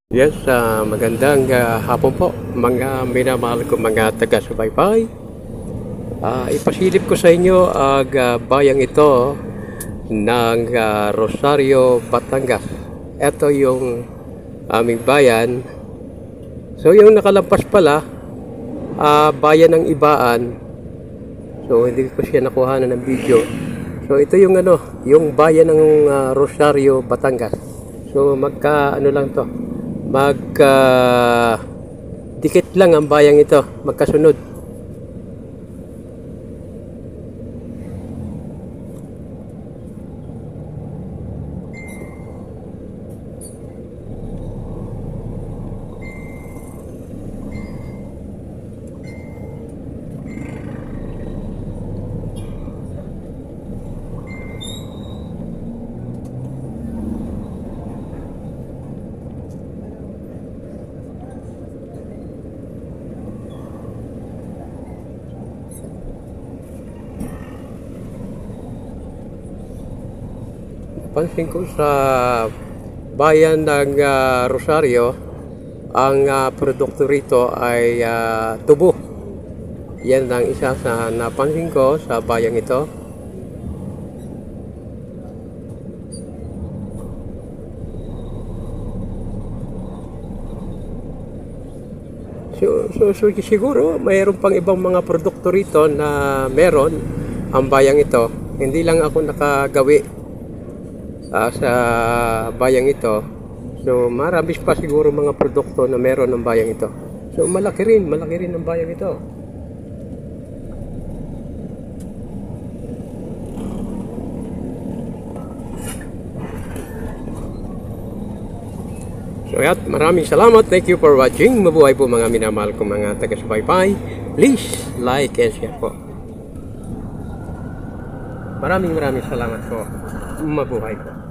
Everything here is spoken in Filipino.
Yes, magandang hapon po mga minamahal ko mga taga-subaybay. Ipasilip ko sa inyo ang bayang ito ng Rosario, Batangas. Ito yung aming bayan. So yung nakalampas pala, bayan ng Ibaan. So hindi ko siya nakuha ng video. So ito yung yung bayan ng Rosario, Batangas. So lang to. Dikit lang ang bayang ito, magkasunod. Pansin ko sa bayan ng Rosario, ang produkto rito ay tubo. Yan ang isa sa napansin ko sa bayang ito. So siguro mayroon pang ibang mga produkto rito na meron ang bayang ito. Hindi lang ako nakagawi sa bayang ito. So marami pa siguro mga produkto na meron ng bayang ito. So malaki rin ang bayang ito. So yat, maraming salamat. Thank you for watching. Mabuhay po mga minamahal kong mga taga-subaybay. Please like and share po. Maraming salamat po. Mabuhay po.